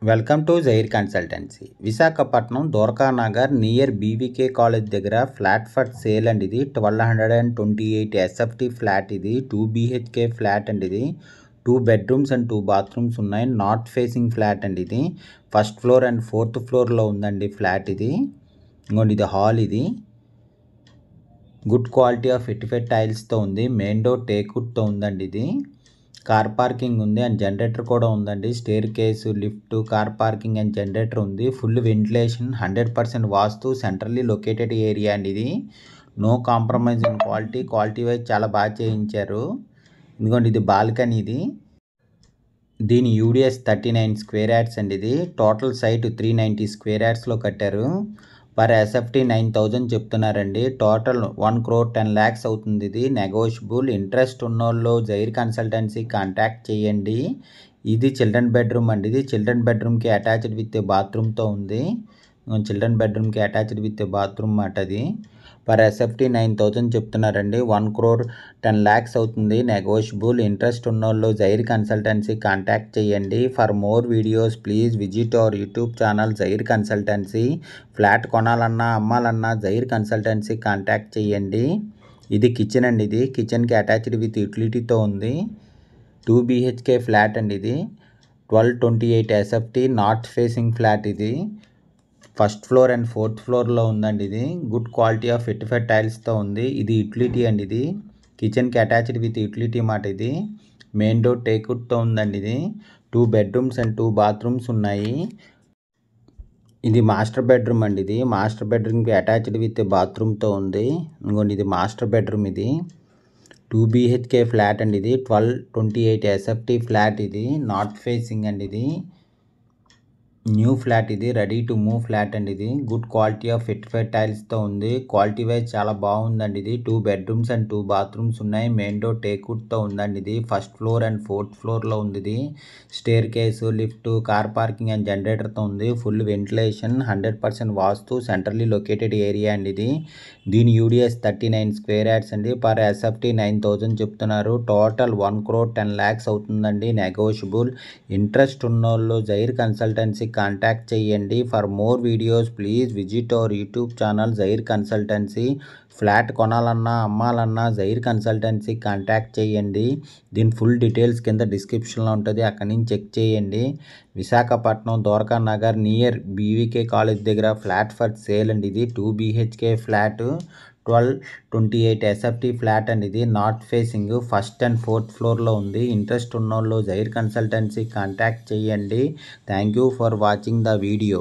Welcome to Jair consultancy. Visakhapatnam Dwaraka Nagar near BVK college దగ్గర flat for sale అండి. ఇది 1228 ఎస్ఎఫ్టీ ఫ్లాట్. ఇది 2 BHK ఫ్లాట్ అండి. ఇది 2 బెడ్రూమ్స్ అండ్ 2 బాత్రూమ్స్ ఉన్నాయి. నార్త్ ఫేసింగ్ ఫ్లాట్ అండి. ఇది ఫస్ట్ ఫ్లోర్ అండ్ 4th ఫ్లోర్లో ఉందండి ఫ్లాట్. ఇది ఇంకోండి, ఇది హాల్. ఇది గుడ్ క్వాలిటీ ఆఫ్ ఫిట్ఫెట్ టైల్స్తో ఉంది. మెయిన్ డోర్ టేక్వుడ్తో ఉందండి. ఇది కార్ పార్కింగ్ ఉంది అండ్ జనరేటర్ కూడా ఉందండి. Staircase, lift, car parking and generator ఉంది. Full ventilation, 100% vastu, centrally located area అండి. ఇది no compromise in quality wise చాలా బాగా చేయించారు. ఎందుకంటే ఇది బాల్కనీ. ఇది దీని యూడిఎస్ 39 స్క్వేర్ యార్డ్స్ అండి. ఇది టోటల్ సైట్ 390 స్క్వేర్ యార్డ్స్లో కట్టారు. పర్ ఎస్ఎఫ్టీ 9,000 చెప్తున్నారండి. టోటల్ 1,10,00,000 అవుతుంది. ఇది నెగోషియబుల్. ఇంట్రెస్ట్ ఉన్నోళ్ళు జైర్ కన్సల్టెన్సీ కాంటాక్ట్ చేయండి. ఇది చిల్డ్రన్ బెడ్రూమ్ అండి. ఇది చిల్డ్రన్ బెడ్రూమ్కి అటాచ్డ్ విత్ బాత్రూమ్తో ఉంది. చిల్డ్రన్ బెడ్రూమ్కి అటాచ్డ్ విత్ బాత్రూమ్ మాట. అది పర్ ఎస్ఎఫ్టీ 9,000 చెప్తున్నారండి. 1,10,00,000 అవుతుంది. నెగోషియబుల్. ఇంట్రెస్ట్ ఉన్నోళ్ళు జైర్ కన్సల్టెన్సీ కాంటాక్ట్ చేయండి. For more videos please visit our YouTube channel Jair consultancy. Flat కొనాలన్నా అమ్మాలన్నా జైర్ కన్సల్టెన్సీ కాంటాక్ట్ చేయండి. ఇది కిచెన్ అండి. ఇది కిచెన్కి అటాచ్డ్ విత్ యూటిలిటీతో ఉంది. 2 BHK ఫ్లాట్ అండి. ఇది 1228 ఎస్ఎఫ్టీ నార్త్ ఫేసింగ్ ఫ్లాట్. ఇది ఫస్ట్ ఫ్లోర్ అండ్ 4th ఫ్లోర్లో ఉందండి. ఇది గుడ్ క్వాలిటీ ఆఫ్ ఫిట్ఫెట్ టైల్స్తో ఉంది. ఇది యూటిలిటీ అండి. ఇది కిచెన్కి అటాచ్డ్ విత్ యూటిలిటీ మాట. ఇది మెయిన్ డోర్ టేక్వుడ్తో ఉందండి. ఇది 2 బెడ్రూమ్స్ అండ్ 2 బాత్రూమ్స్ ఉన్నాయి. ఇది మాస్టర్ బెడ్రూమ్ అండి. ఇది మాస్టర్ బెడ్రూమ్కి అటాచ్డ్ విత్ బాత్రూమ్తో ఉంది. ఇంకోండి, ఇది మాస్టర్ బెడ్రూమ్. ఇది 2 BHK ఫ్లాట్ అండి. ఇది 1228 ఎస్ఎఫ్టీ ఫ్లాట్. ఇది నార్త్ ఫేసింగ్ అండి. ఇది న్యూ ఫ్లాట్. ఇది రెడీ టు మూవ్ ఫ్లాట్ అండి. ఇది గుడ్ క్వాలిటీ ఆఫ్ ఫిట్ఫెట్ టైల్స్తో ఉంది. క్వాలిటీ వైజ్ చాలా బాగుందండి. ఇది 2 బెడ్రూమ్స్ అండ్ 2 బాత్రూమ్స్ ఉన్నాయి. మెయిన్ డోర్ టేక్వుడ్తో ఉందండి. ఇది ఫస్ట్ ఫ్లోర్ అండ్ 4th ఫ్లోర్లో ఉంది. ఇది staircase, lift, car parking and జనరేటర్తో ఉంది. Full ventilation, 100% vastu, centrally located area అండి. ఇది దీని యూడిఎస్ 39 స్క్వేర్ యార్డ్స్ అండి. పర్ ఎస్ఎఫ్టీ 9,000 చెప్తున్నారు. టోటల్ 1,10,00,000 అవుతుందండి. నెగోషియబుల్. ఇంట్రెస్ట్ ఉన్నోళ్ళు జైర్ కన్సల్టెన్సీ కాంటాక్ట్ చేయండి. For more videos please visit our YouTube channel Jair consultancy. Flat కొనాలన్నా అమ్మాలన్నా జైర్ కన్సల్టెన్సీ కాంటాక్ట్ చేయండి. దీని ఫుల్ డీటెయిల్స్ కింద డిస్క్రిప్షన్లో ఉంటుంది, అక్కడి నుంచి చెక్ చేయండి. Visakhapatnam Dwaraka Nagar near BVK college దగ్గర ఫ్లాట్ ఫర్ సేల్ అండి. ఇది 2 BHK ఫ్లాట్ 1228 ఎస్ఎఫ్టీ ఫ్లాట్ అండి. ఇది north facing first and 4th ఫ్లోర్లో ఉంది. ఇంట్రెస్ట్ ఉన్నోళ్ళు జైర్ కన్సల్టెన్సీ కాంటాక్ట్ చేయండి. Thank you for watching the video.